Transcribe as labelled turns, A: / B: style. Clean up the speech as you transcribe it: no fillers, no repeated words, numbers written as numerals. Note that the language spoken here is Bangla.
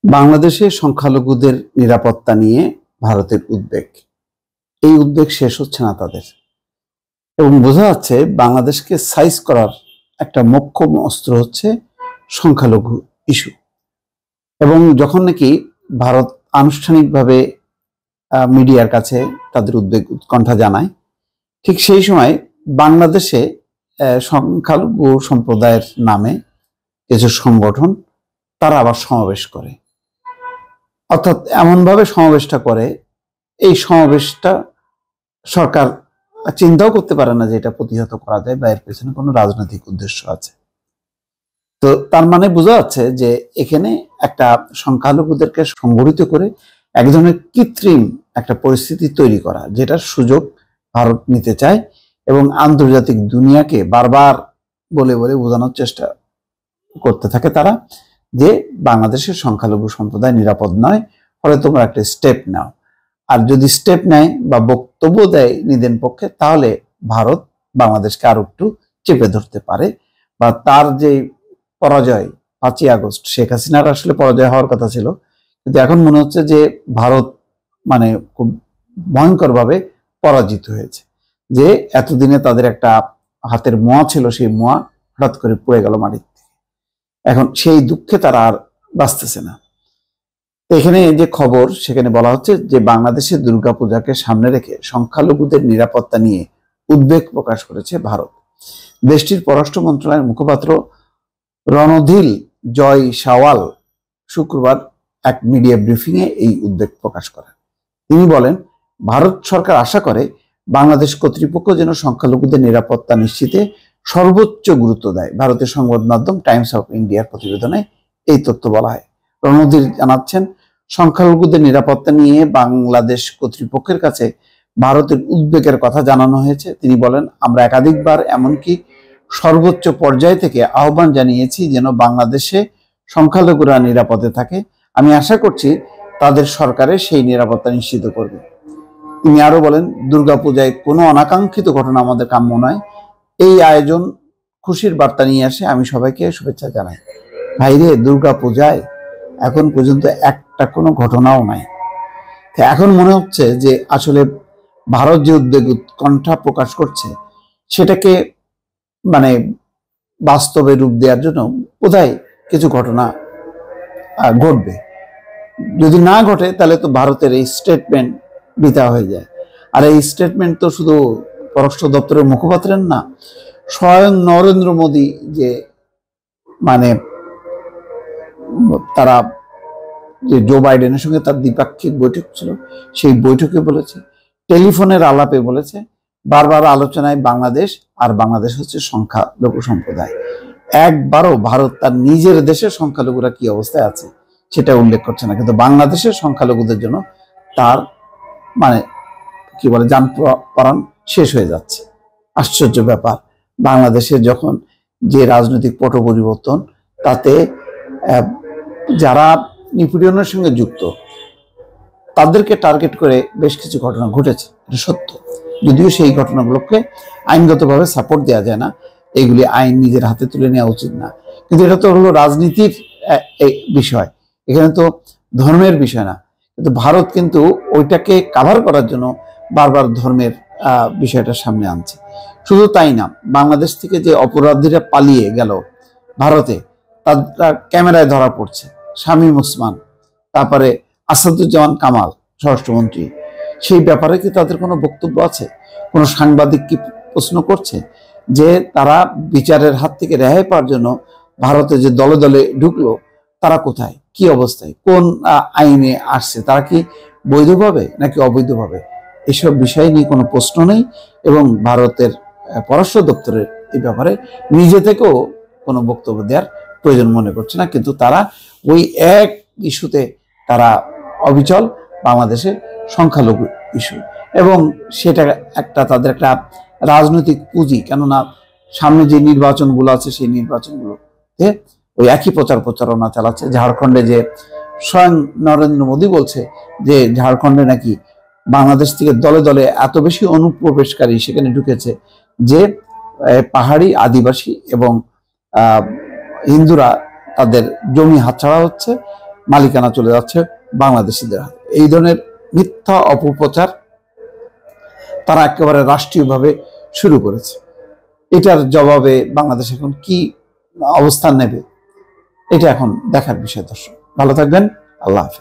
A: বাংলাদেশে সংখ্যালঘুদের নিরাপত্তা নিয়ে ভারতের উদ্বেগ। এই উদ্বেগ শেষ হচ্ছে না তাদের, এবং বোঝা যাচ্ছে বাংলাদেশকে সাইজ করার একটা মোক্ষম অস্ত্র হচ্ছে সংখ্যালঘু ইস্যু। এবং যখন নাকি ভারত আনুষ্ঠানিকভাবে মিডিয়ার কাছে তাদের উদ্বেগ উৎকণ্ঠা জানায়, ঠিক সেই সময় বাংলাদেশে সংখ্যালঘু সম্প্রদায়ের নামে কিছু সংগঠন তারা আবার সমাবেশ করে। অর্থাৎ এমনভাবে সমাবেশটা করে, এই সমাবেশটা সরকার চিন্তাও করতে পারে না যে এটা প্রতিহত করা যায় বা এর পেছনে কোনো রাজনৈতিক উদ্দেশ্য আছে। তো তার মানে বোঝা যাচ্ছে যে এখানে একটা সংখ্যালঘুদেরকে সংগঠিত করে এক ধরনের কৃত্রিম একটা পরিস্থিতি তৈরি করা, যেটার সুযোগ ভারত নিতে চায় এবং আন্তর্জাতিক দুনিয়াকে বারবার বলে বলে বোঝানোর চেষ্টা করতে থাকে তারা যে বাংলাদেশের সংখ্যালঘু সম্প্রদায় নিরাপদ নয়, ফলে তোমরা একটা স্টেপ নাও। আর যদি স্টেপ নেয় বা বক্তব্য দেয় নিদেন পক্ষে, তাহলে ভারত বাংলাদেশকে আরো একটু চেপে ধরতে পারে, বা তার যে পরাজয় 5ই আগস্ট শেখ হাসিনার আসলে পরাজয় হওয়ার কথা ছিল, কিন্তু এখন মনে হচ্ছে যে ভারত মানে খুব ভয়ঙ্করভাবে পরাজিত হয়েছে। যে এতদিনে তাদের একটা হাতের মোয়া ছিল, সেই মোয়া হঠাৎ করে পড়ে গেল মাটির থেকে। এখন সেই দুঃখে তারা আর বাঁচতেছে না। এখানে যে খবর, সেখানে বলা হচ্ছে যে বাংলাদেশের দুর্গাপূজাকে সামনে রেখে সংখ্যালঘুদের নিরাপত্তা নিয়ে উদ্বেগ প্রকাশ করেছে ভারত। দেশটির পররাষ্ট্র মন্ত্রণালয়ের মুখপাত্র রণধীর জয় সাওয়াল শুক্রবার এক মিডিয়া ব্রিফিংয়ে এই উদ্বেগ প্রকাশ করেন। তিনি বলেন, ভারত সরকার আশা করে বাংলাদেশ কর্তৃপক্ষ যেন সংখ্যালঘুদের নিরাপত্তা নিশ্চিতে সর্বোচ্চ গুরুত্ব দেয়। ভারতের সংবাদ মাধ্যম টাইমস অফ ইন্ডিয়ার প্রতিবেদনে এই তথ্য বলা হয়। রণধীর জানাচ্ছেন, সংখ্যালঘুদের নিরাপত্তা নিয়ে বাংলাদেশ কর্তৃপক্ষের কাছে ভারতের উদ্বেগের কথা জানানো হয়েছে। তিনি বলেন, আমরা একাধিকবার এমনকি সর্বোচ্চ পর্যায় থেকে আহ্বান জানিয়েছি যেন বাংলাদেশে সংখ্যালঘুরা নিরাপদে থাকে। আমি আশা করছি তাদের সরকারে সেই নিরাপত্তা নিশ্চিত করবে। তিনি আরো বলেন, দুর্গাপূজায় কোনো অনাকাঙ্ক্ষিত ঘটনা আমাদের কাম্য নয়। এই আয়োজন খুশির বার্তা নিয়ে আসে, আমি সবাইকে শুভেচ্ছা জানাই। ভাইরে, দুর্গাপূজায় এখন পর্যন্ত একটা কোনো ঘটনাও নাই। এখন মনে হচ্ছে যে আসলে ভারত যে উদ্বেগ উৎকণ্ঠা প্রকাশ করছে, সেটাকে মানে বাস্তবে রূপ দেওয়ার জন্য বোধহয় কিছু ঘটনা ঘটবে। যদি না ঘটে তাহলে তো ভারতের এই স্টেটমেন্ট বৃথা হয়ে যায়। আর এই স্টেটমেন্ট তো শুধু পররাষ্ট্র দপ্তরের মুখপাত্রের না, স্বয়ং নরেন্দ্র মোদী যে মানে তারা যে জো বাইডেনের সঙ্গে তার দ্বিপাক্ষিক বৈঠক ছিল, সেই বৈঠকে বলেছে, টেলিফোনের আলাপে বলেছে, বারবার আলোচনায় বাংলাদেশ, আর বাংলাদেশ হচ্ছে সংখ্যালঘু সম্প্রদায়। একবারও ভারত তার নিজের দেশের সংখ্যালঘুরা কি অবস্থায় আছে সেটা উল্লেখ করছে না, কিন্তু বাংলাদেশের সংখ্যালঘুদের জন্য তার মানে কি বলে যান পরাণ শেষ হয়ে যাচ্ছে। আশ্চর্য ব্যাপার, বাংলাদেশের যখন যে রাজনৈতিক পট পরিবর্তন, তাতে যারা নিপীড়নের সঙ্গে যুক্ত তাদেরকে টার্গেট করে বেশ কিছু ঘটনা ঘটেছে, এটা সত্য। যদিও সেই ঘটনাগুলোকে আইনগতভাবে সাপোর্ট দেওয়া যায় না, এইগুলি আইন নিজের হাতে তুলে নেওয়া উচিত না, কিন্তু এটা তো হলো রাজনীতির বিষয়, এখানে তো ধর্মের বিষয় না। কিন্তু ভারত কিন্তু ওইটাকে কাভার করার জন্য বারবার ধর্মের বিষয়টা সামনে আনছে। শুধু তাই না, বাংলাদেশ থেকে যে অপরাধীরা পালিয়ে গেল ভারতে, তারা ক্যামেরায় ধরা পড়ছে। শামীম ওসমান, তারপরে আসাদুজ্জামান কামাল স্বরাষ্ট্রমন্ত্রী, সেই ব্যাপারে কি তাদের কোনো বক্তব্য আছে? কোনো সাংবাদিক কি প্রশ্ন করছে যে তারা বিচারের হাত থেকে রেহাই পাওয়ার জন্য ভারতে যে দলে দলে ঢুকলো, তারা কোথায়, কি অবস্থায়, কোন আইনে আসছে, তারা কি বৈধভাবে নাকি অবৈধভাবে? এসব বিষয় নিয়ে কোনো প্রশ্ন নেই, এবং ভারতের পররাষ্ট্র দপ্তরের এই ব্যাপারে নিজে থেকেও কোনো বক্তব্য দেওয়ার প্রয়োজন মনে করছে না। কিন্তু তারা ওই এক ইস্যুতে তারা অবিচল, বাংলাদেশের সংখ্যালঘু ইস্যু, এবং সেটা একটা তাদের একটা রাজনৈতিক পুঁজি। কেননা সামনে যে নির্বাচনগুলো আছে, সেই নির্বাচনগুলোতে ওই একই প্রচারণা চালাচ্ছে। ঝাড়খণ্ডে যে স্বয়ং নরেন্দ্র মোদী বলছে যে ঝাড়খণ্ডে নাকি বাংলাদেশ থেকে দলে দলে এত বেশি অনুপ্রবেশকারী সেখানে ঢুকেছে যে পাহাড়ি, আদিবাসী এবং হিন্দুরা তাদের জমি হাতছাড়া হচ্ছে, মালিকানা চলে যাচ্ছে বাংলাদেশিদের হাতে। এই ধরনের মিথ্যা অপপ্রচার তারা একেবারে রাষ্ট্রীয়ভাবে শুরু করেছে। এটার জবাবে বাংলাদেশ এখন কি অবস্থান নেবে, এটা এখন দেখার বিষয়। দর্শক ভালো থাকবেন, আল্লাহ হাফেজ।